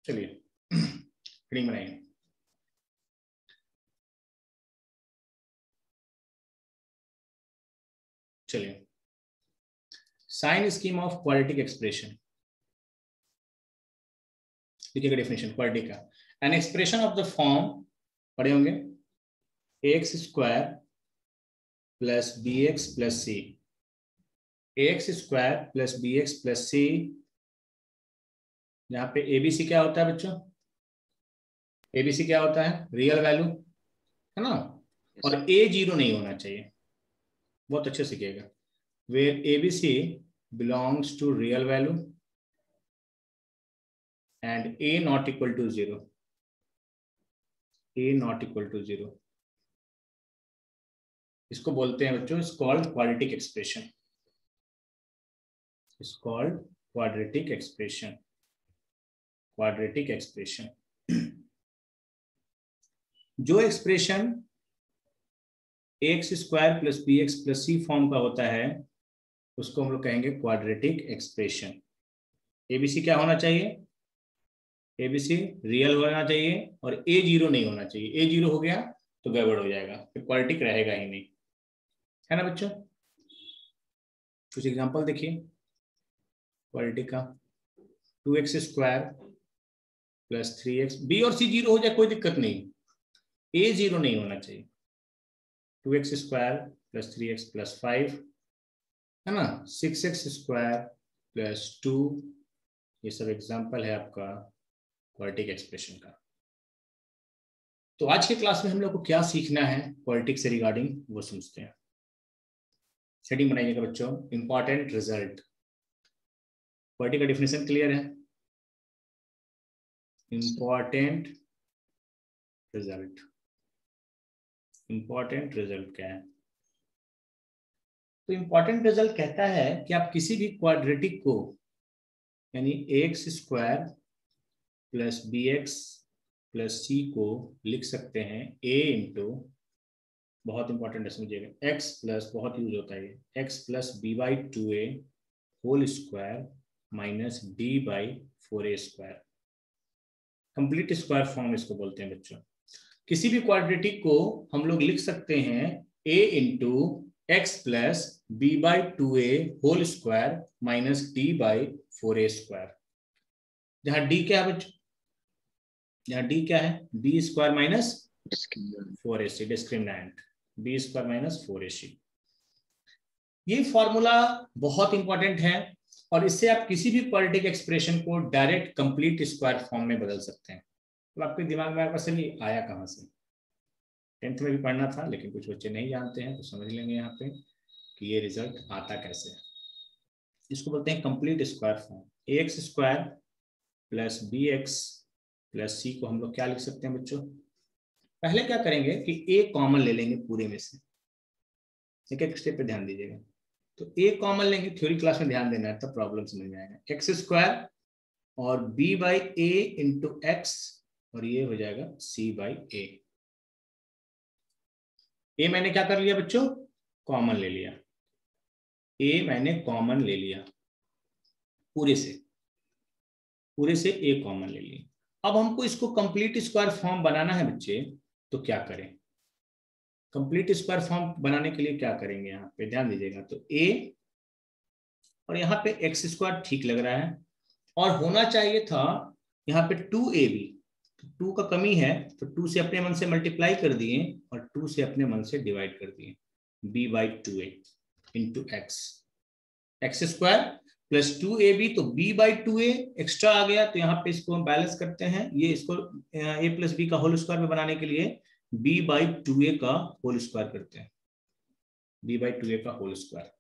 चलिए हेडिंग बनाइए। चलिए, sign scheme of quadratic expression लिखिएगा। डेफिनेशन क्वाड्रेटिक का, an expression of the form पढ़े होंगे x square plus b x plus c, x square plus b x plus c, यहाँ पे एबीसी क्या होता है बच्चों? एबीसी क्या होता है? रियल वैल्यू, है ना? और ए जीरो नहीं होना चाहिए, बहुत अच्छे से सीखिएगा। Where a b c belongs to real value and a not equal to zero, a not equal to zero, इसको बोलते हैं बच्चों, is called quadratic expression, is called quadratic expression, quadratic expression. जो expression x square plus b x plus c form का होता है उसको हम लोग कहेंगे क्वाड्रेटिक एक्सप्रेशन। एबीसी क्या होना चाहिए? एबीसी रियल होना चाहिए और ए जीरो नहीं होना चाहिए, ए जीरो हो गया तो गड़बड़ हो जाएगा, फिर क्वाड्रेटिक रहेगा ही नहीं, है ना बच्चों? कुछ एग्जांपल देखिए क्वाड्रेटिक का। 2x square plus 3x, B और सी जीरो हो जाए कोई दिक्कत नहीं, ए जीरो नहीं होना चाहिए। 2x square plus 3x plus 5, है ना? 6x स्क्वायर प्लस 2, ये सब एग्जांपल है आपका क्वाड्रेटिक एक्सप्रेशन का। तो आज के क्लास में हम लोग को क्या सीखना है क्वाड्रेटिक से रिगार्डिंग, वो समझते हैं। हेडिंग बनाइएगा बच्चों, इंपॉर्टेंट रिजल्ट। क्वाड्रेटिक का डेफिनेशन क्लियर है? इंपॉर्टेंट रिजल्ट, इंपॉर्टेंट रिजल्ट क्या है? तो इंपॉर्टेंट रिजल्ट कहता है कि आप किसी भी क्वाड्रेटिक को, यानी x square plus b x plus c को लिख सकते हैं ए इंटू, बहुत इंपॉर्टेंट है समझिएगा, एक्स प्लस, बहुत यूज होता है ये, x plus b by 2a whole square minus d by 4a square. Complete square form इसको बोलते हैं बच्चों। किसी भी क्वाड्रेटिक को हम लोग लिख सकते हैं a into x plus b by 2a whole square minus d by 4a square. जहां डी क्या है बच्चों? यहाँ डी क्या है? B square minus 4ac, discriminant, b square minus 4ac। ये फॉर्मूला बहुत इंपॉर्टेंट है और इससे आप किसी भी क्वाड्रेटिक एक्सप्रेशन को डायरेक्ट कंप्लीट स्क्वायर फॉर्म में बदल सकते हैं। तो आपके दिमाग में आपका सही आया कहाँ से? 10th में भी पढ़ना था, लेकिन कुछ बच्चे नहीं जानते हैं, तो समझ लेंगे यहाँ पे कि ये रिजल्ट आता कैसे है। इसको बोलते हैं complete square form. X square plus b x plus c को हम लोग क्या लिख सकते हैं बच्चों? पहले क्या करेंगे कि ए कॉमन ले लेंगे पूरे में से, एक एक स्टेप पे ध्यान दीजिएगा। तो ए कॉमन लेंगे, थ्योरी क्लास में ध्यान देना है तब प्रॉब्लम समझ में आएगा। एक्स स्क्वायर और b by a into x, और ये हो जाएगा सी बाई ए। ए मैंने क्या कर लिया बच्चों? कॉमन ले लिया, ए मैंने कॉमन ले लिया पूरे से, पूरे से ए कॉमन ले लिया। अब हमको इसको कंप्लीट स्क्वायर फॉर्म बनाना है बच्चे, तो क्या करें? कंप्लीट स्क्वायर फॉर्म बनाने के लिए क्या करेंगे? यहाँ पे ध्यान दीजिएगा, तो ए और यहाँ पे एक्स स्क्वायर ठीक लग रहा है, और होना चाहिए था यहाँ पे 2ab, तो 2 का कमी है तो 2 से अपने मन से मल्टीप्लाई कर दिए और 2 से अपने मन से डिवाइड कर दिए, b by 2a into x, x square plus 2ab, तो b बाई 2a एक्स्ट्रा आ गया, तो यहाँ पे इसको हम बैलेंस करते हैं, ये इसको a प्लस बी का होल स्क्वायर में बनाने के लिए b बाई 2a का होल स्क्वायर करते हैं, b बाई 2a का whole square,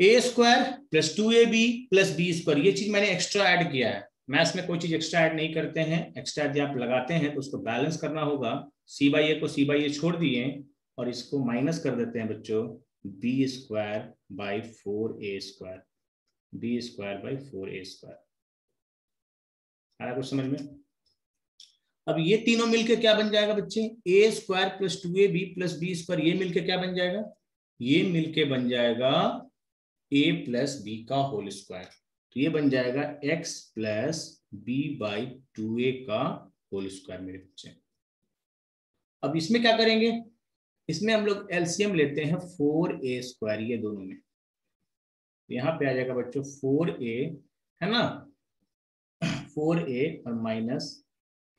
a square plus 2ab plus b square. ये चीज मैंने एक्स्ट्रा ऐड किया है, मैथ्स में कोई चीज एक्स्ट्रा ऐड नहीं करते हैं, एक्स्ट्रा जब आप लगाते हैं तो उसको बैलेंस करना होगा। सी बाई ए को सी बाई ए छोड़ दिए और इसको माइनस कर देते हैं बच्चों, b square by 4a square, b square by 4a square. आया कुछ समझ में? अब ये तीनों मिलके क्या बन जाएगा बच्चे? A square plus 2ab plus b square, ये मिलके क्या बन जाएगा? ये मिलके बन जाएगा a प्लस बी का होल स्क्वायर। तो ये बन जाएगा x plus b by 2a का होल स्क्वायर मेरे बच्चे। अब इसमें क्या करेंगे, इसमें हम लोग एलसीएम लेते हैं 4a स्क्वायर ये दोनों में, तो यहाँ पे आ जाएगा बच्चों 4a, है ना, 4a और minus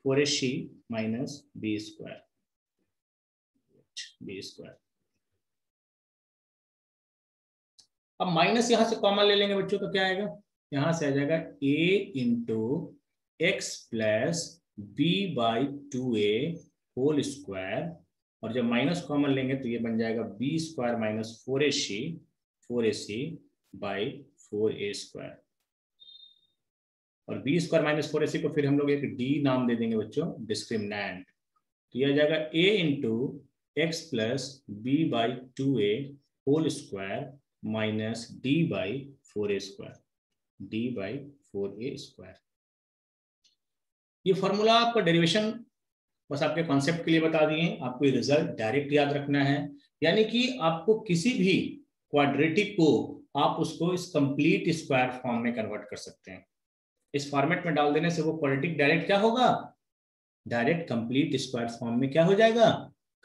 4ac minus b square, b square. अब माइनस यहां से कॉमन ले लेंगे बच्चों, तो क्या आएगा, यहां से आ जाएगा a into x plus b by 2a whole square, और जब माइनस कॉमन लेंगे तो ये बन जाएगा b square minus 4ac by 4a square, और बी स्क्वायर माइनस 4ac को फिर हम लोग एक डी नाम दे देंगे बच्चों, डिस्क्रिमिनेंट। तो यह आ जाएगा a into x plus b by 2a whole square minus d by 4a square, d by 4a square. ये फॉर्मूला आपका डेरिवेशन बस आपके कॉन्सेप्ट के लिए बता दिए, आपको ये रिजल्ट डायरेक्ट याद रखना है। यानी कि आपको किसी भी क्वाड्रेटिक को आप उसको इस कंप्लीट स्क्वायर फॉर्म में कन्वर्ट कर सकते हैं। इस फॉर्मेट में डाल देने से वो क्वाड्रेटिक डायरेक्ट क्या होगा, डायरेक्ट कंप्लीट स्क्वायर फॉर्म में क्या हो जाएगा,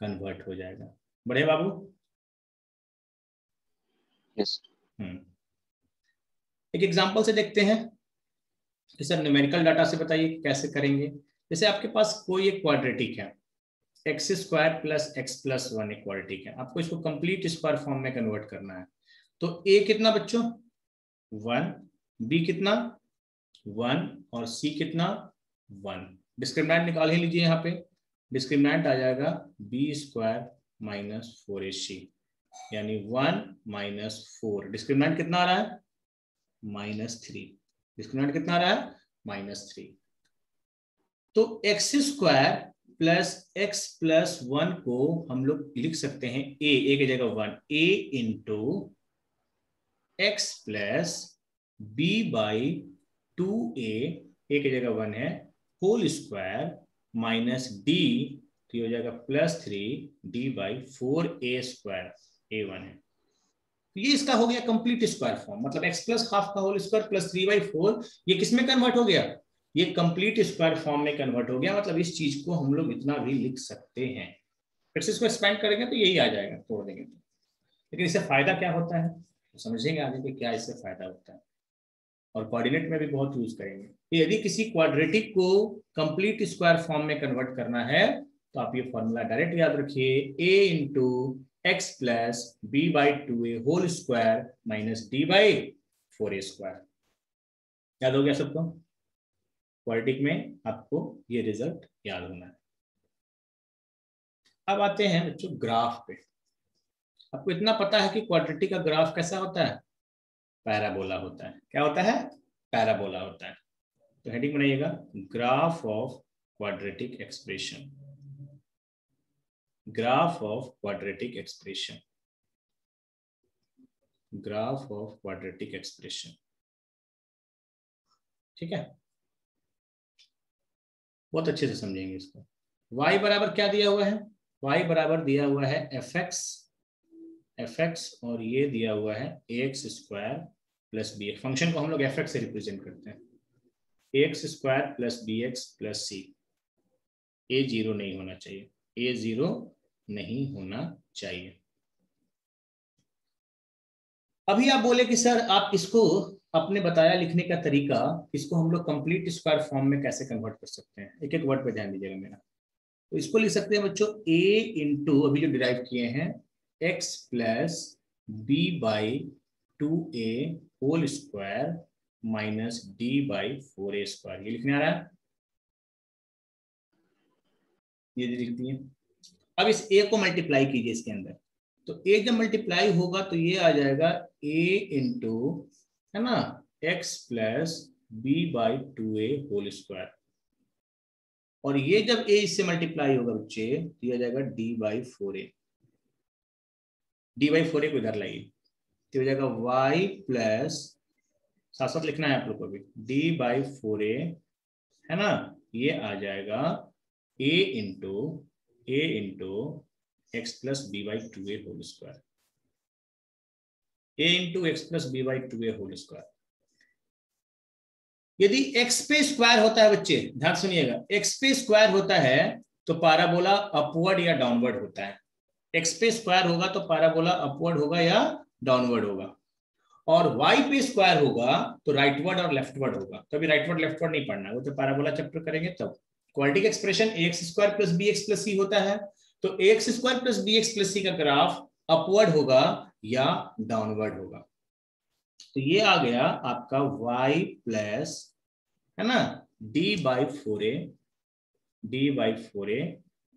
कन्वर्ट हो जाएगा। बढ़े बाबू? यस। एक एग्जांपल से देखते हैं कि सर न्यूमेरिकल डाटा से बताइए कैसे करेंगे। जैसे आपके पास कोई एक क्वाड्रेटिक है, x square plus x plus 1 एक क्वाड्रेटिक है, आपको इसको कंप्लीट स्क्वायर फॉर्म में कन्वर्ट करना है। तो ए कितना बच्चों, 1, बी कितना 1, और सी कितना 1। डिस्क्रिमिनेंट निकाल ही लीजिए, यहाँ पे डिस्क्रिमिनेंट आ जाएगा बी स्क्वायर माइनस 4ac, यानी 1 माइनस 4। डिस्क्रिमिनेंट कितना आ रहा है, -3। डिस्क्रिमिनेंट कितना आ रहा है, -3। तो x square plus x plus 1 को हम लोग लिख सकते हैं ए की जगह 1, a into x plus b by 2a, a की जगह 1 है, होल स्क्वायर माइनस डी, तो ये हो जाएगा +3 D by 4a square, a1 है। ये इसका हो गया कंप्लीट स्क्वायर फॉर्म, मतलब x प्लस हाफ का होल स्क्वायर प्लस 3/4, ये किसमें कन्वर्ट हो गया, ये कंप्लीट स्क्वायर फॉर्म में कन्वर्ट हो गया। मतलब इस चीज को हम लोग इतना भी लिख सकते हैं, फिर से इसको एक्सपेंड करेंगे तो यही आ जाएगा, तोड़ देंगे तो। लेकिन इससे फायदा क्या होता है तो समझेंगे आगे कि क्या इससे फायदा होता है, और कोऑर्डिनेट में भी बहुत यूज करेंगे। तो यदि किसी क्वाड्रेटिक को कंप्लीट स्क्वायर फॉर्म में कन्वर्ट करना है तो आप ये फॉर्मूला डायरेक्ट याद रखिए, a into x plus b by 2a whole square minus d by 4a square. याद हो गया सबको? क्वाड्रेटिक में आपको ये रिजल्ट याद होना है। अब आते हैं बच्चों ग्राफ पे। आपको इतना पता है कि क्वाड्रेटिक का ग्राफ कैसा होता है, पैराबोला होता है। क्या होता है, पैराबोला होता है। तो हेडिंग बनाइएगा, graph of quadratic expression, graph of quadratic expression, graph of quadratic expression. ठीक है, बहुत अच्छे से समझेंगे इसको। y बराबर क्या दिया हुआ है, y बराबर दिया हुआ है fx, और ये दिया हुआ है ax square plus b x. Function को हम लोग fx से रिप्रेजेंट करते हैं, ax square plus b x plus c. a 0 नहीं होना चाहिए, a 0 नहीं होना चाहिए। अभी आप बोले कि सर आप इसको आपने बताया लिखने का तरीका, इसको हम लोग कंप्लीट स्क्वायर फॉर्म में कैसे कन्वर्ट कर सकते हैं। एक एक वर्ड पे ध्यान दीजिएगा मेरा। तो इसको लिख सकते हैं बच्चों a इंटू अभी जो डिराइव किए हैं x plus b by 2a whole square minus d by 4a square. ये लिखने आ रहा है, ये लिख दिए। अब इस a को मल्टीप्लाई कीजिए इसके अंदर, तो a जब मल्टीप्लाई होगा तो ये आ जाएगा a इंटू, है ना, x plus b by 2a whole square, और ये जब a इससे मल्टीप्लाई होगा बच्चे तो ये आ जाएगा d by 4a। D by 4a को इधर लाइए तो हो जाएगा y प्लस, साथ साथ लिखना है आप लोग को भी, d बाई 4a, है ना, ये आ जाएगा a into x plus b by 2a whole square, a into x plus b by 2a whole square. यदि x पे स्क्वायर होता है बच्चे, ध्यान सुनिएगा, x पे स्क्वायर होता है तो पाराबोला अपवर्ड या डाउनवर्ड होता है। x पे स्क्वायर होगा तो पाराबोला अपवर्ड होगा या डाउनवर्ड होगा, और y पे स्क्वायर होगा तो राइटवर्ड और लेफ्टवर्ड होगा। तो अभी राइटवर्ड लेफ्टवर्ड नहीं पढ़ना, वो तो पैराबोला चैप्टर करेंगे तब। Quadratic expression ax square plus bx plus c होता है, तो ax square plus bx plus c का ग्राफ अपवर्ड होगा या डाउनवर्ड होगा। तो ये आ गया आपका y प्लस, है ना, d/4a,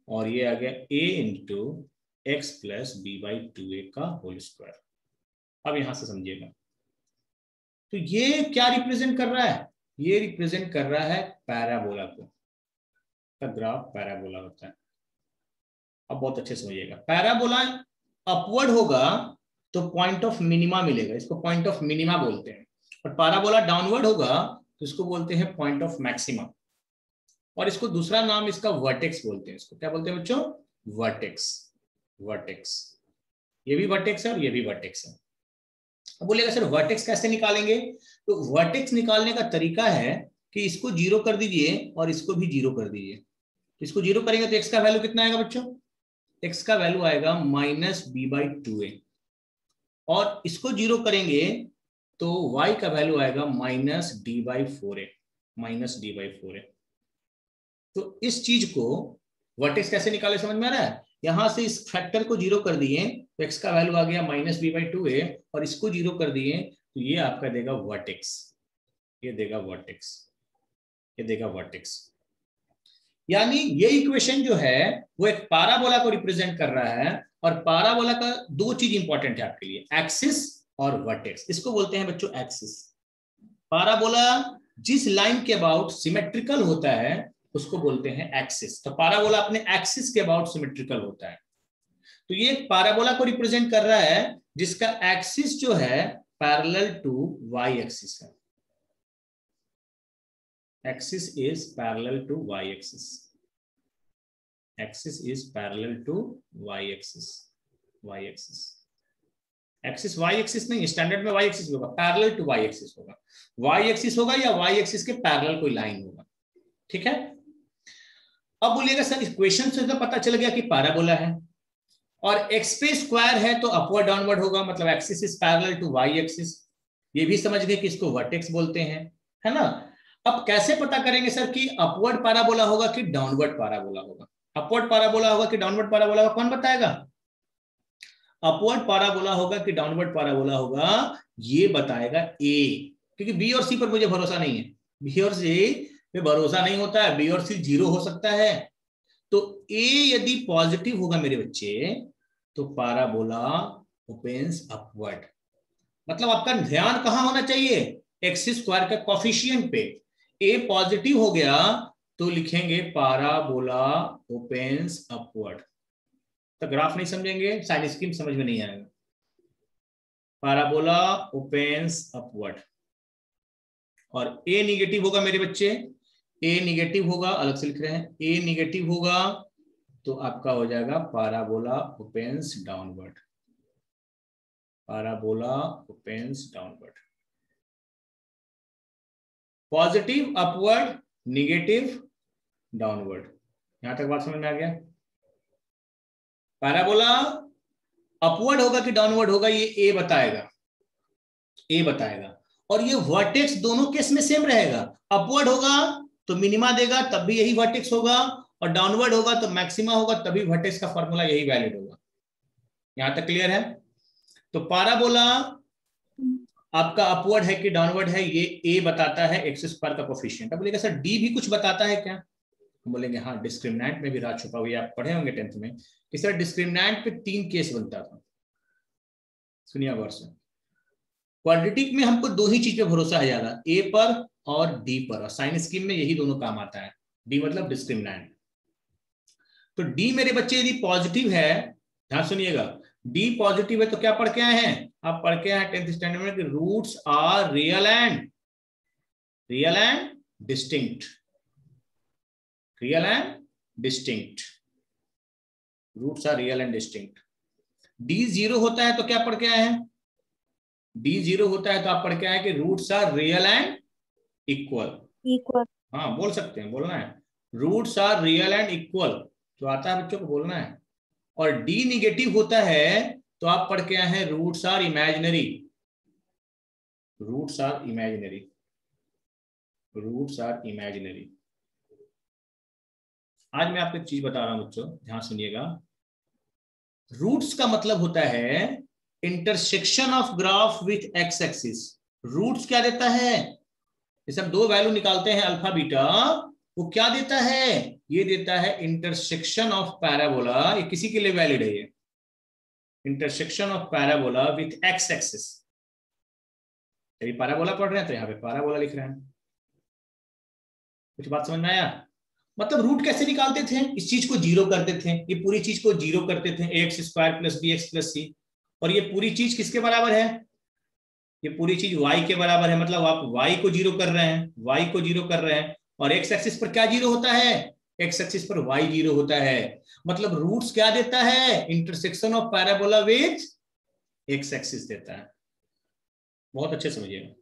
और ये आ गया a into x plus b/2a का होल स्क्वायर। अब यहां से समझिएगा, तो ये क्या रिप्रेजेंट कर रहा है? ये रिप्रेजेंट कर रहा है पैराबोला को, का ग्राफ पैराबोला होता है। अब बहुत अच्छे समझिएगा, पैराबोला अपवर्ड होगा तो पॉइंट ऑफ मिनिमा मिलेगा, इसको पॉइंट ऑफ मिनिमा बोलते हैं, और पैराबोला डाउनवर्ड होगा तो इसको बोलते हैं पॉइंट ऑफ मैक्सिमा, और इसको दूसरा नाम इसका वर्टेक्स बोलते हैं। इसको क्या बोलते हैं बच्चों? वर्टेक्स। वर्टेक्स, ये भी वर्टेक्स है और ये भी वर्टेक्स है। अब बोलेगा सर वर्टेक्स कैसे निकालेंगे? तो वर्टेक्स निकालने का तरीका है कि इसको जीरो कर दीजिए और इसको भी जीरो कर दीजिए। इसको जीरो करेंगे तो एक्स का वैल्यू कितना आएगा बच्चों? एक्स का वैल्यू आएगा -b/2a, और इसको जीरो करेंगे तो y का वैल्यू आएगा -d/4a, -d/4a। तो इस चीज को वर्टेक्स कैसे निकाले समझ में आ रहा है? यहां से इस फैक्टर को जीरो कर दिए तो x का वैल्यू आ गया -b/2a, और इसको जीरो कर दिए तो ये आपका देगा वर्टेक्स, ये देगा वर्टेक्स, ये देगा वर्टेक्स। यानी ये इक्वेशन जो है वो एक पाराबोला को रिप्रेजेंट कर रहा है, और पाराबोला का दो चीज इंपॉर्टेंट है आपके लिए, एक्सिस और वर्टेक्स। इसको बोलते हैं बच्चों एक्सिस। पाराबोला जिस लाइन के अबाउट सिमेट्रिकल होता है उसको बोलते हैं एक्सिस। तो पाराबोला अपने एक्सिस के अबाउट सिमेट्रिकल होता है। तो ये पाराबोला को रिप्रेजेंट कर रहा है जिसका एक्सिस जो है पैरेलल टू वाई एक्सिस है। Axis is parallel to y axis, axis is parallel to y axis, y axis. Axis y axis नहीं, स्टैंडर्ड में वाई एक्सिस होगा, पैरेलल टू वाई एक्सिस होगा। वाई एक्सिस होगा या y axis के parallel कोई line होगा, ठीक है। अब बोलिएगा सर इक्वेशन से तो पता चल गया कि पैराबोला है, और एक्स पे स्क्वायर है तो अपवर्ड डाउनवर्ड होगा, मतलब axis is parallel to y axis. ये भी समझ गए कि इसको वर्टेक्स बोलते हैं, है ना। अब कैसे पता करेंगे सर कि अपवर्ड पैराबोला होगा कि डाउनवर्ड पैराबोला होगा? अपवर्ड पैराबोला होगा कि डाउनवर्ड पैराबोला होगा, कौन बताएगा? अपवर्ड पैराबोला होगा कि डाउनवर्ड पैराबोला होगा, ये बताएगा ए, क्योंकि बी और सी पर मुझे भरोसा नहीं है। बी और सी पे भरोसा नहीं होता है, बी और सी जीरो हो सकता है। तो ए यदि पॉजिटिव होगा मेरे बच्चे तो पैराबोला ओपन्स अपवर्ड। मतलब आपका ध्यान कहां होना चाहिए? एक्स स्क्वायर का कोफिशिएंट पे। ए पॉजिटिव हो गया तो लिखेंगे पैराबोला ओपन्स अपवर्ड। तो ग्राफ नहीं समझेंगे, साइन स्कीम समझ में नहीं आएगा। पैराबोला ओपन्स अपवर्ड, और ए निगेटिव होगा मेरे बच्चे, ए निगेटिव होगा, अलग से लिख रहे हैं, ए निगेटिव होगा तो आपका हो जाएगा parabola opens downward, parabola opens downward. Positive upward, negative downward. यहां तक बात समझ में आ गया? पैराबोला अपवर्ड होगा कि डाउनवर्ड होगा ये ए बताएगा, ए बताएगा। और ये वर्टेक्स दोनों केस में सेम रहेगा। अपवर्ड होगा तो मिनिमा देगा तब भी यही वर्टेक्स होगा, और डाउनवर्ड होगा तो मैक्सिमा होगा तभी वर्टेक्स का फॉर्मूला यही वैलिड होगा। यहां तक क्लियर है? तो पैराबोला आपका अपवर्ड है कि डाउनवर्ड है ये ए बताता है, एक्स स्क्वायर का कोफिशिएंट। अब बोलेगा सर डी भी कुछ बताता है क्या? बोलेंगे हाँ, डिस्क्रिमिनेंट में भी राज छुपा हुआ है, आप पढ़े होंगे 10th में कि सर डिस्क्रिमिनेंट पे 3 केस बनता था। सुनिए गौर से, क्वाड्रेटिक में हमको दो ही चीज पे भरोसा है ज्यादा, ए पर और डी पर, और साइन स्कीम में यही दोनों काम आता है। डी मतलब डिस्क्रिमिनेंट। तो डी मेरे बच्चे यदि पॉजिटिव है, ध्यान सुनिएगा, डी पॉजिटिव है तो क्या पढ़ के आए हैं आप? पढ़ के आए 10th स्टैंडर्ड में कि roots are real and distinct, real and distinct, roots are real and distinct. D zero होता है तो क्या पढ़ के आए हैं? डी जीरो होता है तो आप पढ़ के आए कि roots are real and equal. Equal. हाँ बोल सकते हैं, बोलना है roots are real and equal, तो आता है बच्चों को बोलना है। और डी निगेटिव होता है तो आप पढ़ के आए हैं roots are imaginary, roots are imaginary, roots are imaginary. आज मैं आपको एक चीज बता रहा हूं बच्चों, ध्यान सुनिएगा। रूट्स का मतलब होता है intersection of graph with x axis. Roots क्या देता है, जैसे हम दो वैल्यू निकालते हैं अल्फा बीटा, वो क्या देता है, ये देता है इंटरसेक्शन ऑफ पैराबोला। ये किसी के लिए वैलिड है, ये intersection of parabola with x axis. यदि पैराबोला पढ़ रहे हैं तो यहाँ पे पैराबोला लिख रहे हैं। कुछ बात समझ में आया? मतलब रूट कैसे निकालते थे, इस चीज को जीरो करते थे, ये पूरी चीज को जीरो करते थे, x square plus b x plus c. और ये पूरी चीज किसके बराबर है, ये पूरी चीज y के बराबर है, मतलब आप y को जीरो कर रहे हैं, y को जीरो कर रहे हैं। और x एक्सिस पर क्या जीरो होता है, x एक्सिस पर y जीरो होता है। मतलब रूट्स क्या देता है, intersection of parabola with x axis देता है। बहुत अच्छे समझिएगा,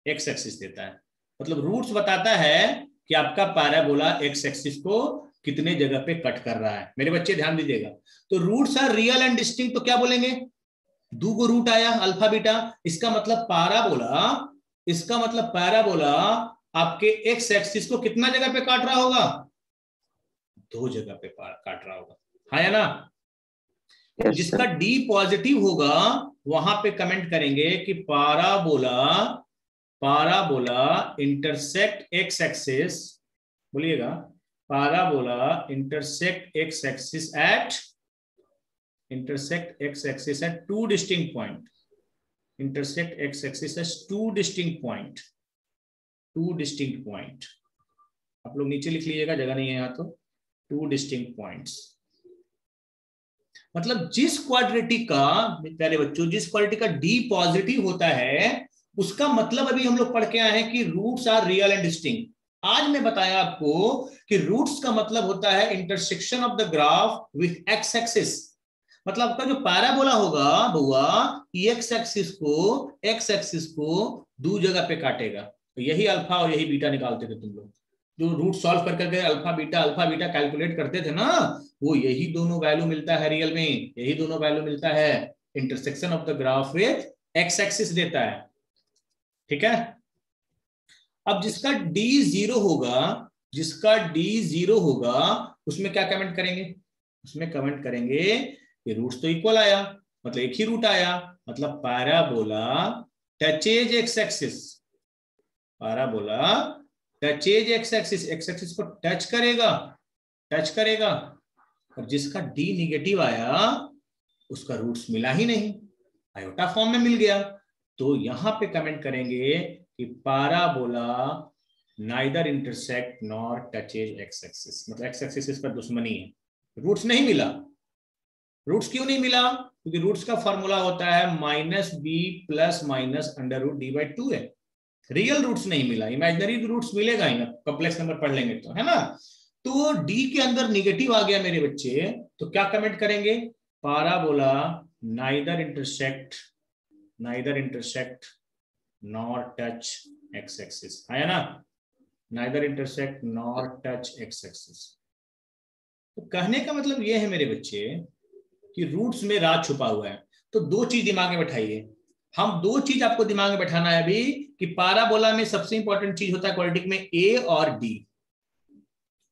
x एक्सिस देता है। मतलब रूट्स बताता है कि आपका पैराबोला x एक्सिस को कितने जगह पे कट कर रहा है। मेरे बच्चे ध्यान दीजिएगा, तो roots are real and distinct, तो क्या बोलेंगे, दो को रूट आया अल्फा बीटा, इसका मतलब पैराबोला, इसका मतलब पैराबोला आपके एक्स एक्सिस को कितना जगह पे काट रहा होगा, दो जगह पे काट रहा होगा, हाँ या ना। तो जिसका डी पॉजिटिव होगा वहां पे कमेंट करेंगे कि parabola, parabola intersect x axis, बोलिएगा parabola intersect x axis at, intersect x axis at two distinct point, intersect x axis as two distinct point, two distinct point। आप लोग नीचे लिख लीजिएगा, जगह नहीं है यहाँ तो, two distinct points। मतलब जिस क्वाड्रेटिक का, प्यारे बच्चों, जिस क्वाड्रेटिक का डी पॉजिटिव होता है उसका मतलब अभी हम लोग पढ़ के आए हैं कि roots are real and distinct. आज मैं बताया आपको कि रूट्स का मतलब होता है intersection of the graph with x axis. मतलब आपका जो पैराबोला होगा बउआ, एक्स एक्सिस को दो जगह पे काटेगा। तो यही अल्फा और यही बीटा निकालते थे तुम लोग, जो रूट सॉल्व कर करके अल्फा बीटा कैलकुलेट करते थे ना, वो यही दोनों वैल्यू मिलता है रियल में, यही दोनों वैल्यू मिलता है। Intersection of the graph with x axis देता है, ठीक है। अब जिसका डी जीरो होगा, जिसका डी जीरो होगा, उसमें क्या कमेंट करेंगे, उसमें कमेंट करेंगे कि रूट्स तो इक्वल आया, मतलब एक ही रूट आया, मतलब parabola touches x axis, parabola touches x axis, x axis को टच करेगा, टच करेगा। और जिसका डी निगेटिव आया उसका रूट्स मिला ही नहीं, आयोटा फॉर्म में मिल गया। तो यहां पे कमेंट करेंगे कि parabola neither intersect nor touches x axis, मतलब एक्स एक्सिस इस पर दुश्मनी है, रूट्स नहीं मिला। रूट्स क्यों नहीं मिला, क्योंकि रूट्स का फॉर्मूला होता है minus b plus minus under root d by two है। रियल रूट्स नहीं मिला, इमेजिनरी रूट्स मिलेगा ही ना, कॉम्प्लेक्स नंबर पढ़ लेंगे तो, है ना। तो डी के अंदर निगेटिव आ गया मेरे बच्चे, तो क्या कमेंट करेंगे, parabola neither intersect, neither intersect nor touch x axis, है ना, neither intersect nor touch x axis. तो कहने का मतलब ये है मेरे बच्चे कि रूट्स में राज छुपा हुआ है। तो दो चीज दिमाग में बैठाइए, हम दो चीज आपको दिमाग में बैठाना है अभी, कि पैराबोला में सबसे इंपॉर्टेंट चीज होता है क्वाड्रेटिक में ए और डी।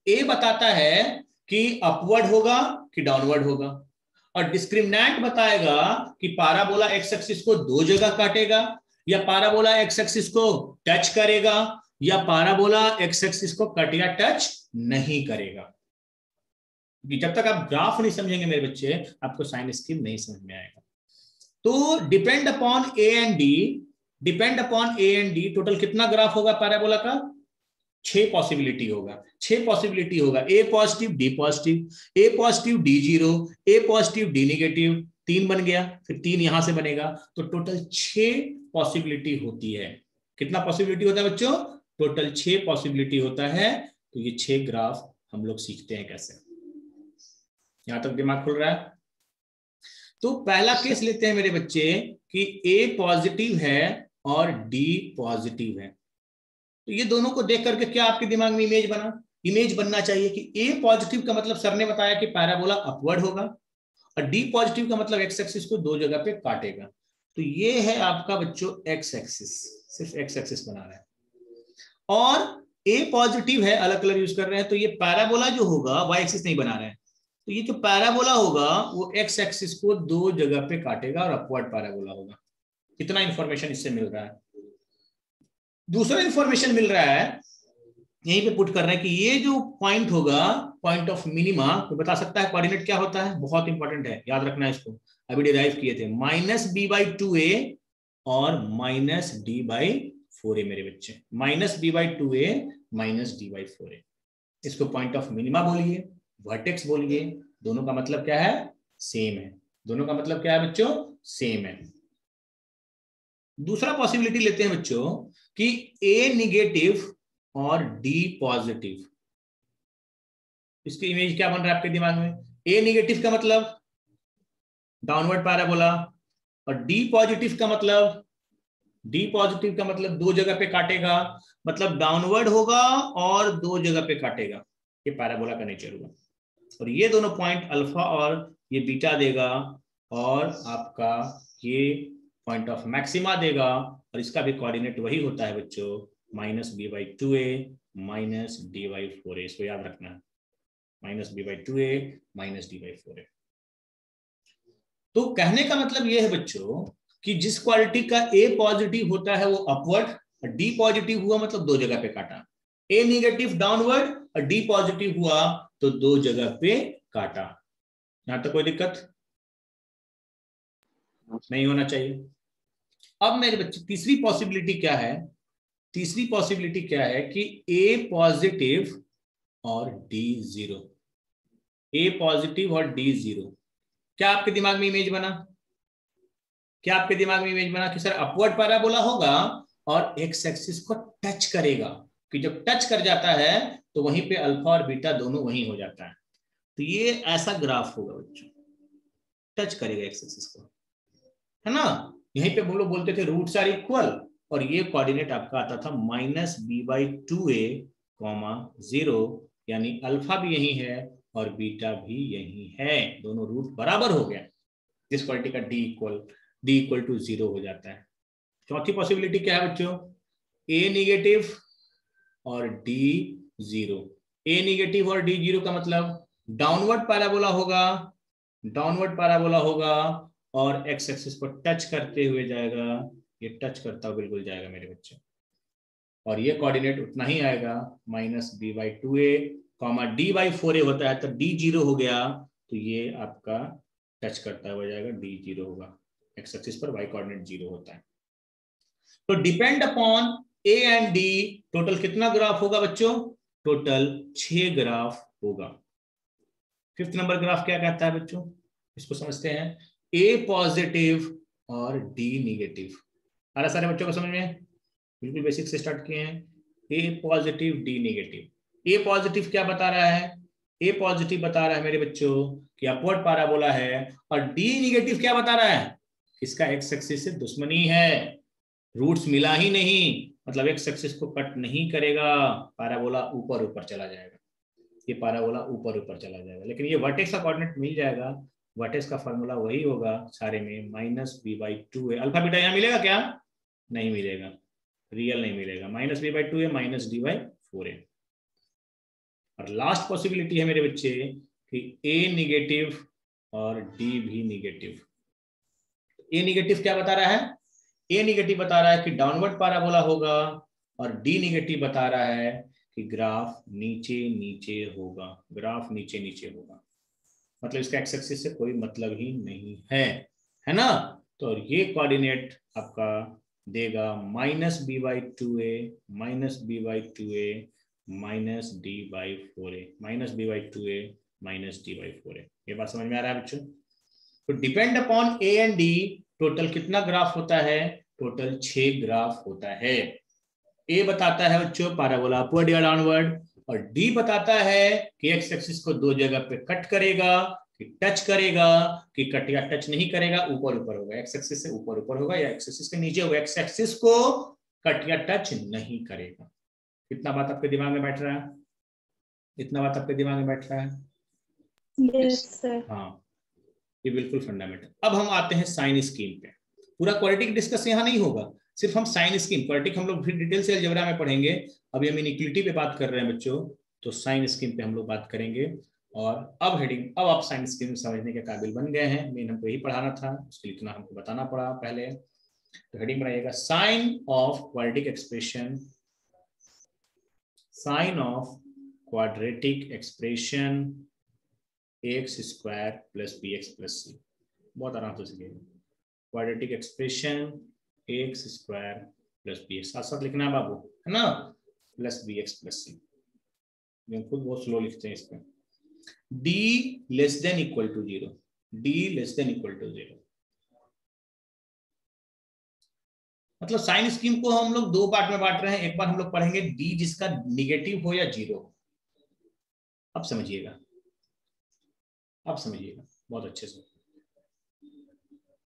ए बताता है कि अपवर्ड होगा कि डाउनवर्ड होगा, और डिस्क्रिमिनेंट बताएगा कि पैराबोला एक्स एक्सिस को दो जगह काटेगा, या पैराबोला एक्स एक्सिस को टच करेगा, या पैराबोला एक्स एक्सिस को कट या टच नहीं करेगा। जब तक आप ग्राफ नहीं समझेंगे मेरे बच्चे, आपको साइन स्कीम नहीं समझ में आएगा। तो depend upon A and D, depend upon A and D, total कितना ग्राफ होगा पैराबोला का, 6 पॉसिबिलिटी होगा, 6 पॉसिबिलिटी होगा, a positive D positive, A positive d zero, A positive D negative, 3 बन गया, फिर 3 यहां से बनेगा, तो टोटल 6 पॉसिबिलिटी होती है। कितना पॉसिबिलिटी होता है बच्चों, टोटल 6 पॉसिबिलिटी होता है। तो ये 6 ग्राफ हम लोग सीखते हैं कैसे, यहां तक दिमाग खुल रहा है। तो पहला केस लेते हैं मेरे बच्चे कि ए पॉजिटिव है और डी पॉजिटिव है, तो ये दोनों को देख करके क्या आपके दिमाग में इमेज बना, इमेज बनना चाहिए कि ए पॉजिटिव का मतलब सर ने बताया कि पैराबोला अपवर्ड होगा, और डी पॉजिटिव का मतलब एक्स एक्सिस को दो जगह पे काटेगा। तो ये है आपका बच्चों एक्स एक्सिस, सिर्फ एक्स एक्सिस बना रहा है, और ए पॉजिटिव है, अलग कलर यूज कर रहे हैं, तो ये पैराबोला जो होगा वाई एक्सिस नहीं बना रहे हैं, तो ये जो पैराबोला होगा वो एक्स एक्सिस को दो जगह पे काटेगा और अपवर्ड पैराबोला होगा। कितना इंफॉर्मेशन इससे मिल रहा है। दूसरा इंफॉर्मेशन मिल रहा है, यहीं पे पुट कर रहे हैं कि ये जो पॉइंट होगा, पॉइंट ऑफ मिनिमा, तो बता सकता है कोऑर्डिनेट क्या होता है, बहुत इंपॉर्टेंट है, याद रखना है इसको, अभी डिराइव किए थे, -b/2a और -d/4a मेरे बच्चे, -b/2a -d/4a। इसको पॉइंट ऑफ मिनिमा बोलिए, वर्टेक्स बोलिए, दोनों का मतलब क्या है, सेम है। दोनों का मतलब क्या है बच्चों, सेम है। दूसरा पॉसिबिलिटी लेते हैं बच्चों कि ए निगेटिव और डी पॉजिटिव। इसकी इमेज क्या बन रहा है आपके दिमाग में, ए निगेटिव का मतलब डाउनवर्ड पैराबोला, और डी पॉजिटिव का मतलब, डी पॉजिटिव का मतलब दो जगह पे काटेगा, मतलब डाउनवर्ड होगा और दो जगह पे काटेगा, ये पैराबोला का नेचर होगा। और ये दोनों पॉइंट अल्फा और ये बीटा देगा, और आपका ये पॉइंट ऑफ मैक्सिमा देगा, और इसका भी कोऑर्डिनेट वही होता है बच्चों, -b/2a -d/4a। इसको याद रखना है, -b/2a -d/4a। तो कहने का मतलब ये है बच्चों कि जिस क्वालिटी का ए पॉजिटिव होता है वो अपवर्ड, और डी पॉजिटिव हुआ मतलब दो जगह पे काटा, ए निगेटिव डाउनवर्ड और डी पॉजिटिव हुआ तो दो जगह पे काटा। यहां तक कोई दिक्कत नहीं होना चाहिए। अब मेरे बच्चे तीसरी पॉसिबिलिटी क्या है, तीसरी पॉसिबिलिटी क्या है कि ए पॉजिटिव और डी जीरो, ए पॉजिटिव और डी जीरो। क्या आपके दिमाग में इमेज बना, क्या आपके दिमाग में इमेज बना कि सर अपवर्ड पैराबोला होगा और एक्स एक्सिस को टच करेगा, कि जब टच कर जाता है तो वहीं पे अल्फा और बीटा दोनों वहीं हो जाता है। तो ये ऐसा ग्राफ होगा बच्चों, टच करेगा एक्स एक्सिस को, है ना। यहीं पे हम लोग बोलते थे रूट्स आर इक्वल, और ये कोऑर्डिनेट आपका आता था -b/2a, 0, यानी अल्फा भी यही है और बीटा भी यही है, दोनों रूट बराबर हो गया, जिस क्वालिटी का d इक्वल टू 0 हो जाता है। चौथी पॉसिबिलिटी क्या है बच्चों, ए निगेटिव और डी जीरो। ए निगेटिव और डी जीरो का मतलब डाउनवर्ड पैराबोला होगा, डाउनवर्ड पैराबोला होगा और एक्स एक्सिस को टच करते हुए जाएगा, ये टच करता हुआ बिल्कुल जाएगा मेरे बच्चे, और ये कोऑर्डिनेट उतना ही आएगा -b/2a, d/4a होता है तो d जीरो हो गया, तो ये आपका टच करता हुआ जाएगा, d जीरो होगा, एक्स एक्सिस पर y कोऑर्डिनेट 0 होता है। तो depend upon a and d total कितना ग्राफ होगा बच्चों, टोटल 6 ग्राफ होगा। फिफ्थ नंबर ग्राफ क्या कहता है बच्चों, इसको समझते हैं, ए पॉजिटिव और डी निगेटिव। आ रहा सारे बच्चों को समझ में, बिल्कुल बेसिक से स्टार्ट किए हैं। ए पॉजिटिव डी निगेटिव। ए पॉजिटिव क्या बता रहा है, ए पॉजिटिव बता रहा है मेरे बच्चों कि अपवर्ड पैराबोला है, और डी निगेटिव क्या बता रहा है, इसका एक्स एक्सिस से दुश्मनी है, रूट्स मिला ही नहीं, मतलब एक्स एक्सिस को कट नहीं करेगा, पैराबोला ऊपर ऊपर चला जाएगा, ये पैराबोला ऊपर ऊपर चला जाएगा। लेकिन ये वर्टेक्स का कोऑर्डिनेट मिल जाएगा, वर्टेक्स का फार्मूला वही होगा सारे में, -b/2a। अल्फा बीटा यहाँ मिलेगा क्या, नहीं मिलेगा, रियल नहीं मिलेगा, -b/2a -d/4a। और लास्ट पॉसिबिलिटी है मेरे बच्चे कि ए निगेटिव और डी भी निगेटिव। ए निगेटिव क्या बता रहा है, ए निगेटिव बता रहा है कि डाउनवर्ड पैराबोला होगा, और डी निगेटिव बता रहा है कि ग्राफ नीचे नीचे होगा, ग्राफ नीचे नीचे होगा, मतलब इसका एक्स एक्सिस से कोई मतलब ही नहीं है ना। तो ये कोऑर्डिनेट आपका देगा -b/2a -b/2a -d/4a, -b/2a -d/4a। ये बात समझ में आ रहा है बच्चों। तो depend upon A and D total कितना ग्राफ होता है, टोटल 6 ग्राफ होता है। ए बताता है बच्चों पैराबोला अपवर्ड या डाउनवर्ड, और डी बताता है कि एक्स एक्सिस को दो जगह पे कट करेगा, कि टच करेगा, कि कट या टच नहीं करेगा, ऊपर ऊपर होगा, एक्स एक्सिस से ऊपर ऊपर होगा या एक्स एक्सिस के नीचे होगा, एक्स एक्सिस को कट या टच नहीं करेगा। इतना बात आपके दिमाग में बैठ रहा है? इतना बात आपके दिमाग में बैठ रहा है? Yes sir. हाँ, ये बिल्कुल फंडामेंटल। अब हम आते हैं साइन स्कीम पे। पूरा क्वाड्रेटिक डिस्कस यहाँ नहीं होगा, सिर्फ हम साइन स्कीम, क्वाड्रेटिक हम लोग फिर डिटेल से अलजेब्रा में पढ़ेंगे। अभी हम इनइक्वालिटी पे बात कर रहे हैं बच्चों, तो साइन स्कीम पे हम लोग बात करेंगे। और अब हेडिंग, अब आप साइन स्कीम समझने के काबिल बन गए हैं, मेन हमको यही पढ़ाना था, उसके लिए इतना हमको बताना पड़ा पहले। तो हेडिंग बनाइएगा sign of quadratic expression, sign of quadratic expression x square plus b x plus c. बहुत आराम से सीखिएगा। Quadratic expression x square plus b x, साथ साथ लिखना है बाबू, है ना, plus b x plus c. खुद बहुत स्लो लिखते हैं इसमें। D less than equal to zero, d less than equal to zero. मतलब साइन स्कीम को हम लोग दो पार्ट में बांट रहे हैं। एक बार हम लोग पढ़ेंगे डी जिसका निगेटिव हो या जीरो हो। अब समझिएगा, अब समझिएगा बहुत अच्छे से।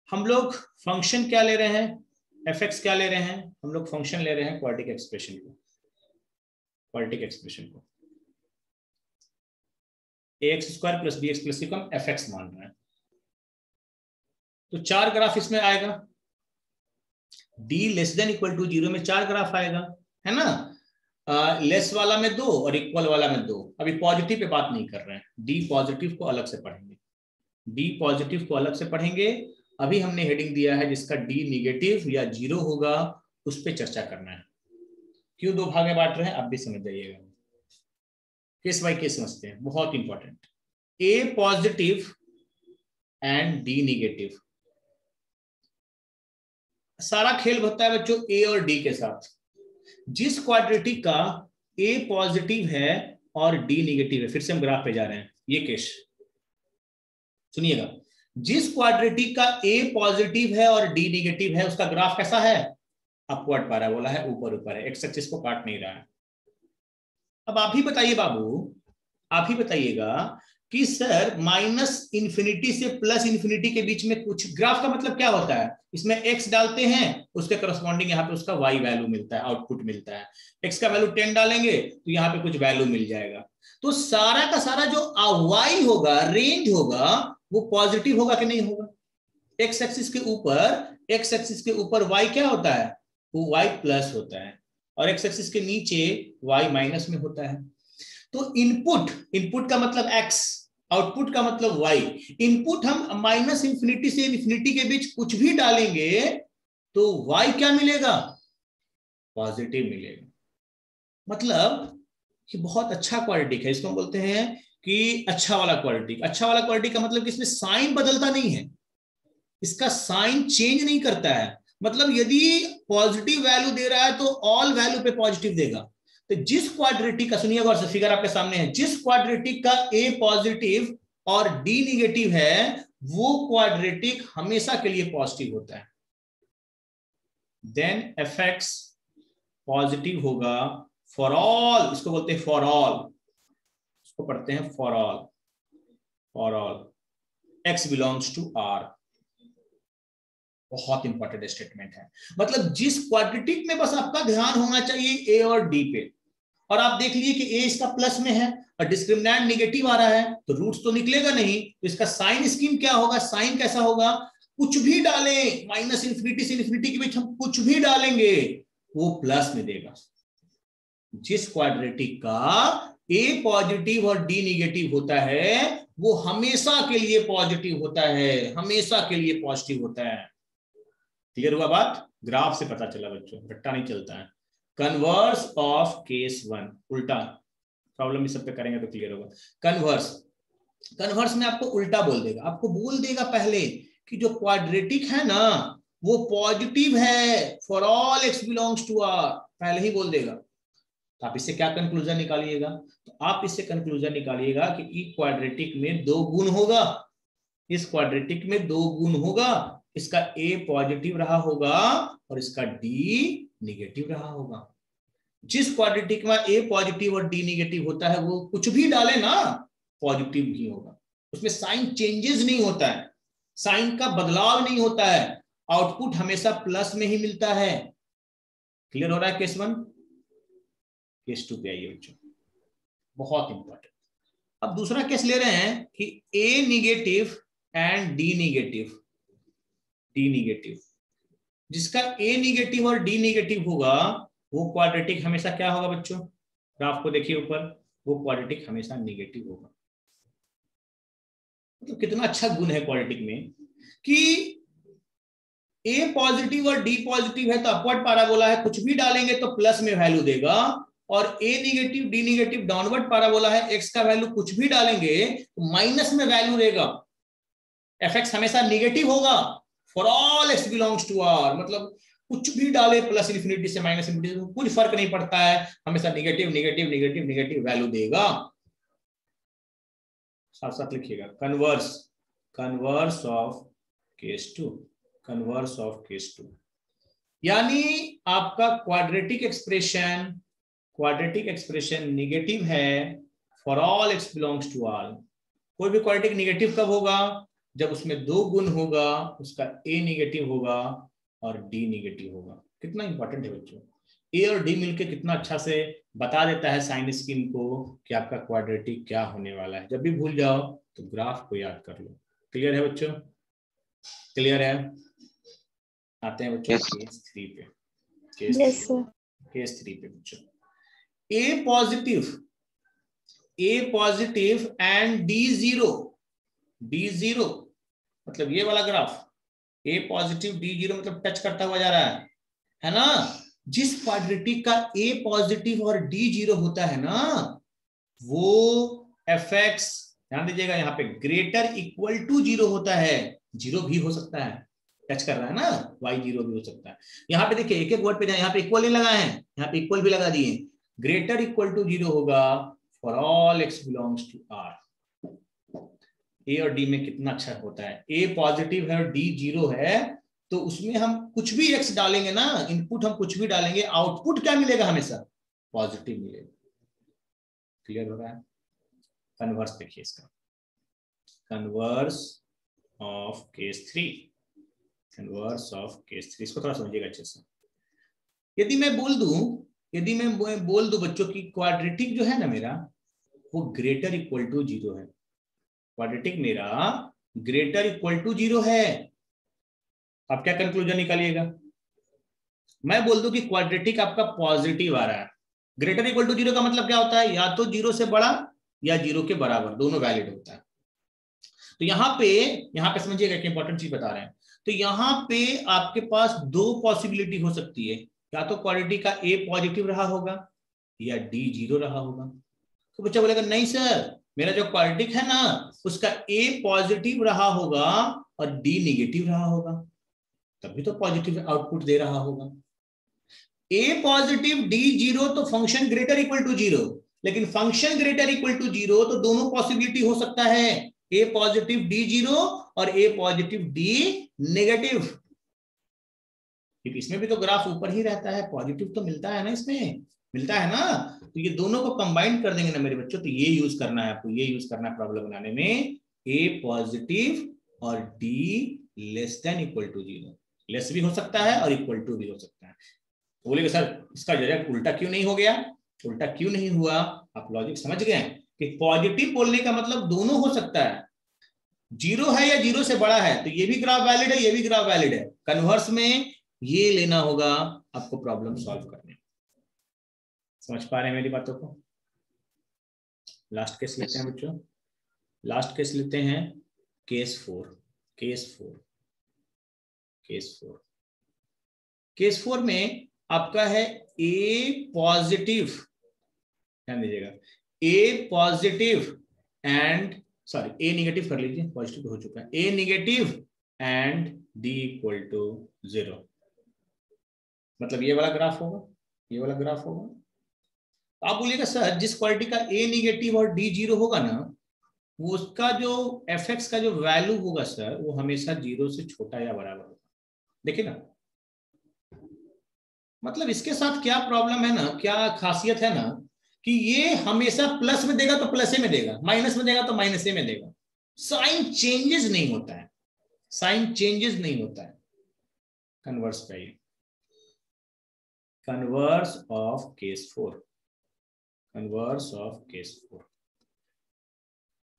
हम लोग फंक्शन क्या ले रहे हैं, एफ एक्स क्या ले रहे हैं, हम लोग फंक्शन ले रहे हैं क्वाड्रेटिक एक्सप्रेशन को, क्वाड्रेटिक एक्सप्रेशन को x square plus b x plus c को हम एफ एक्स मान रहे हैं। तो चार ग्राफ इसमें आएगा, d less than equal to zero में चार ग्राफ आएगा, है ना। लेस वाला में दो और इक्वल वाला में दो। अभी पॉजिटिव पे बात नहीं कर रहे हैं, डी पॉजिटिव को अलग से पढ़ेंगे, डी पॉजिटिव को अलग से पढ़ेंगे। अभी हमने हेडिंग दिया है जिसका डी निगेटिव या जीरो होगा, उस पर चर्चा करना है। क्यों दो भाग में बांट रहे हैं आप भी समझ जाइएगा, केस बाय केस समझते हैं, बहुत important. A positive and D negative, सारा खेल होता है बच्चों ए और डी के साथ। जिस क्वाड्रेटिक का ए पॉजिटिव है और डी निगेटिव है, फिर से हम ग्राफ पे जा रहे हैं, ये केस सुनिएगा। जिस क्वाड्रेटिक का ए पॉजिटिव है और डी निगेटिव है, उसका ग्राफ कैसा है, अपवर्ड पैराबोला है, ऊपर ऊपर है, एक्स एक्सिस को काट नहीं रहा है। अब आप ही बताइए बाबू, आप ही बताइएगा कि सर माइनस इंफिनिटी से प्लस इंफिनिटी के बीच में कुछ ग्राफ का मतलब क्या होता है, इसमें x डालते हैं, उसके करस्पॉन्डिंग यहाँ पे उसका y वैल्यू मिलता है, आउटपुट मिलता है। x का वैल्यू 10 डालेंगे तो यहाँ पे कुछ वैल्यू मिल जाएगा। तो सारा का सारा जो y होगा, रेंज होगा, वो पॉजिटिव होगा कि नहीं होगा। x एक्सिस के ऊपर y क्या होता है, वो y प्लस होता है, और x एक्सिस के नीचे y माइनस में होता है। तो इनपुट का मतलब x, आउटपुट का मतलब y। इनपुट हम माइनस इंफिनिटी से इंफिनिटी के बीच कुछ भी डालेंगे तो y क्या मिलेगा, पॉजिटिव मिलेगा। मतलब कि बहुत अच्छा क्वाड्रेटिक है, इसको हम बोलते हैं कि अच्छा वाला क्वाड्रेटिक। अच्छा वाला क्वाड्रेटिक का मतलब कि इसमें साइन बदलता नहीं है, इसका साइन चेंज नहीं करता है। मतलब यदि पॉजिटिव वैल्यू दे रहा है तो ऑल वैल्यू पे पॉजिटिव देगा। तो जिस क्वाड्रेटिक का, सुनिएगा और फिगर आपके सामने है, जिस क्वाड्रेटिक का ए पॉजिटिव और डी निगेटिव है, वो क्वाड्रेटिक हमेशा के लिए पॉजिटिव होता है। देन एफ एक्स पॉजिटिव होगा फॉर ऑल, इसको बोलते हैं फॉर ऑल, इसको पढ़ते हैं for all, for all x belongs to R. बहुत इंपॉर्टेंट स्टेटमेंट है। मतलब जिस क्वाड्रेटिक में बस आपका ध्यान होना चाहिए ए और डी पे, और आप देख लीजिए कि ए इसका प्लस में है और डिस्क्रिमिनेंट निगेटिव आ रहा है, तो रूट्स तो निकलेगा नहीं, तो इसका साइन स्कीम क्या होगा, साइन कैसा होगा, कुछ भी डालें, माइनस इंफिनिटी से इंफिनिटी के बीच हम कुछ भी डालेंगे वो प्लस में देगा। जिस क्वाड्रेटिक का ए पॉजिटिव और डी निगेटिव होता है, वो हमेशा के लिए पॉजिटिव होता है, हमेशा के लिए पॉजिटिव होता है। क्लियर हुआ बात, ग्राफ से पता चला बच्चों, रट्टा नहीं चलता है। कन्वर्स ऑफ केस वन, उल्टा प्रॉब्लम इस सब पे करेंगे तो क्लियर होगा। कन्वर्स, कन्वर्स में आपको उल्टा बोल देगा, आपको बोल देगा पहले कि जो क्वाड्रेटिक है ना वो पॉजिटिव है for all x belongs to R, पहले ही बोल देगा। तो आप इससे क्या कंक्लूजन निकालिएगा, तो आप इससे कंक्लूजन निकालिएगा कि इस क्वाड्रेटिक में दो गुण होगा, इस क्वाड्रेटिक में दो गुण होगा, इसका ए पॉजिटिव रहा होगा और इसका डी निगेटिव रहा होगा। जिस क्वाड्रेटिक में ए पॉजिटिव और डी निगेटिव होता है वो कुछ भी डाले ना पॉजिटिव ही होगा, उसमें साइन चेंजेस नहीं होता है, साइन का बदलाव नहीं होता है, आउटपुट हमेशा प्लस में ही मिलता है। क्लियर हो रहा है केस वन। केस 2 पे आइए बच्चों, बहुत इंपॉर्टेंट। अब दूसरा केस ले रहे हैं कि ए निगेटिव एंड डी निगेटिव, जिसका ए निगेटिव और डी निगेटिव होगा वो क्वाड्रेटिक हमेशा क्या होगा बच्चों, ग्राफ को देखिए ऊपर, वो क्वाड्रेटिक हमेशा निगेटिव होगा। मतलब कितना अच्छा गुण है क्वाड्रेटिक में कि ए पॉजिटिव और डी पॉजिटिव है तो अपवर्ड पैराबोला है, कुछ भी डालेंगे तो प्लस में वैल्यू देगा, और a negative d negative downward parabola है, एक्स का वैल्यू कुछ भी डालेंगे तो माइनस में वैल्यू देगा। एफ एक्स हमेशा निगेटिव होगा for all x belongs to r, मतलब कुछ भी डाले प्लस इन्फिनिटी से माइनस इन्फिनिटी से कुछ फर्क नहीं पड़ता है, हमेशा negative negative negative negative value देगा। साथ साथ लिखिएगा converse of case 2, converse of case 2, यानी आपका क्वाड्रेटिक एक्सप्रेशन निगेटिव है for all x belongs to all. कोई भी क्वाड्रेटिक निगेटिव कब होगा, जब उसमें दो गुण होगा, उसका ए निगेटिव होगा और डी निगेटिव होगा। कितना इंपॉर्टेंट है बच्चों, ए और डी मिलके कितना अच्छा से बता देता है साइन स्कीम को कि आपका क्वाड्रेटिक क्या होने वाला है। जब भी भूल जाओ तो ग्राफ को याद कर लो। क्लियर है बच्चों, क्लियर है? आते हैं बच्चों केस 3 पे, केस 3 पे बच्चों, ए पॉजिटिव एंड डी जीरो, मतलब ये वाला graph A positive d zero, मतलब टच करता हुआ जा रहा है ना। जिस क्वाड्रेटिक का ए पॉजिटिव और डी जीरो होता है ना, वो एफ एक्स, ध्यान दीजिएगा यहाँ पे ग्रेटर इक्वल टू जीरो होता है। जीरो भी हो सकता है, टच कर रहा है ना, वाई जीरो भी हो सकता है। यहाँ पे देखिए एक एक वर्ड पे जाए, यहाँ पे इक्वल नहीं लगाए हैं, यहाँ पे इक्वल भी लगा दिए। ग्रेटर इक्वल टू जीरो होगा for all x belongs to r. A और डी में कितना अच्छा होता है, ए पॉजिटिव है और डी जीरो है, तो उसमें हम कुछ भी एक्स डालेंगे ना, इनपुट हम कुछ भी डालेंगे, आउटपुट क्या मिलेगा, हमेशा पॉजिटिव मिलेगा। क्लियर हो रहा है? कन्वर्स देखिए इसका, converse of case 3, converse of case 3, इसको थोड़ा समझिएगा अच्छे से। यदि मैं बोल दूं बच्चों की क्वाड्रेटिक जो है ना मेरा, वो ग्रेटर इक्वल टू जीरो है, क्वाड्रेटिक मेरा ग्रेटर इक्वल टू जीरो है, आप क्या कंक्लूजन निकालिएगा? मैं बोल दूं कि क्वाड्रेटिक आपका पॉजिटिव आ रहा है, ग्रेटर इक्वल टू जीरो का मतलब क्या होता है, या तो जीरो से बड़ा या जीरो के बराबर, दोनों वैलिड होता है। तो यहाँ पे समझिएगा कि इंपॉर्टेंट चीज बता रहे हैं। तो यहाँ पे आपके पास दो पॉसिबिलिटी हो सकती है, या तो क्वाड्रेटिक का ए पॉजिटिव रहा होगा या डी जीरो रहा होगा। तो बच्चा बोलेगा नहीं सर, मेरा जो क्वाड्रेटिक है ना उसका ए पॉजिटिव रहा होगा और डी निगेटिव रहा होगा, तभी तो पॉजिटिव आउटपुट दे रहा होगा। ए पॉजिटिव डी जीरो तो function greater equal to zero, लेकिन function greater equal to zero तो दोनों पॉसिबिलिटी हो सकता है, ए पॉजिटिव डी जीरो और ए पॉजिटिव डी नेगेटिव। इसमें भी तो ग्राफ ऊपर ही रहता है, पॉजिटिव तो मिलता है ना, इसमें मिलता है ना, तो ये दोनों को कंबाइन कर देंगे ना मेरे बच्चों, तो ये यूज करना है आपको, ये यूज करना है प्रॉब्लम बनाने में, ए पॉजिटिव और d less than equal to zero, less भी हो सकता है और इक्वल टू भी हो सकता है। तो बोलेगा सर इसका डायरेक्ट उल्टा क्यों नहीं हो गया, उल्टा क्यों नहीं हुआ, आप लॉजिक समझ गए कि पॉजिटिव बोलने का मतलब दोनों हो सकता है, जीरो है या जीरो से बड़ा है, तो ये भी ग्राफ वैलिड है, ये भी ग्राफ वैलिड है। कन्वर्स में ये लेना होगा आपको प्रॉब्लम सॉल्व करने। समझ पा रहे हैं मेरी बातों को? लास्ट केस लेते हैं बच्चों, लास्ट केस लेते हैं केस 4। केस 4 में आपका है ए पॉजिटिव, ध्यान दीजिएगा, a positive and a negative कर लीजिए, पॉजिटिव हो चुका है, a negative and d equal to 0, मतलब ये वाला ग्राफ होगा, ये वाला ग्राफ होगा। आप बोलिएगा सर जिस क्वालिटी का ए निगेटिव और डी जीरो होगा ना, वो उसका जो एफ एक्स का जो वैल्यू होगा सर, वो हमेशा जीरो से छोटा या बराबर होगा। देखिए ना, मतलब इसके साथ क्या प्रॉब्लम है ना, क्या खासियत है ना, कि ये हमेशा प्लस में देगा तो प्लस में देगा, माइनस में देगा तो माइनस में देगा, साइन चेंजेस नहीं होता है, साइन चेंजेस नहीं होता है। कन्वर्स पे, converse of case 4, inverse of case 4।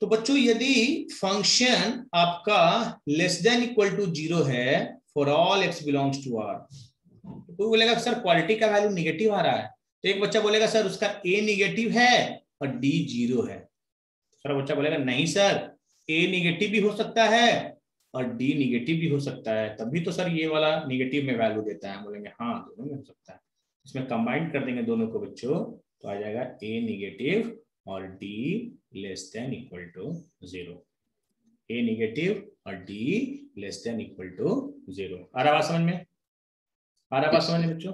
तो बच्चों यदि फंक्शन आपका लेस देन इक्वल टू 0 है for all x belongs to R, तो कोई बोलेगा सर क्वालिटी का वैल्यू निगेटिव आ रहा है, तो एक बच्चा बोलेगा सर उसका a निगेटिव है और d 0 है। दूसरा बच्चा बोलेगा नहीं सर a निगेटिव भी हो सकता है और d निगेटिव भी हो सकता है, तभी तो सर ये वाला निगेटिव में वैल्यू देता है। बोलेंगे हाँ दोनों में हो सकता है। इसमें कंबाइन कर देंगे दोनों को बच्चों, तो आ जाएगा a निगेटिव और d less than equal to 0। a negative और d less than equal to 0। आ रहा बात समझ में? आ रहा बात समझ में बच्चों?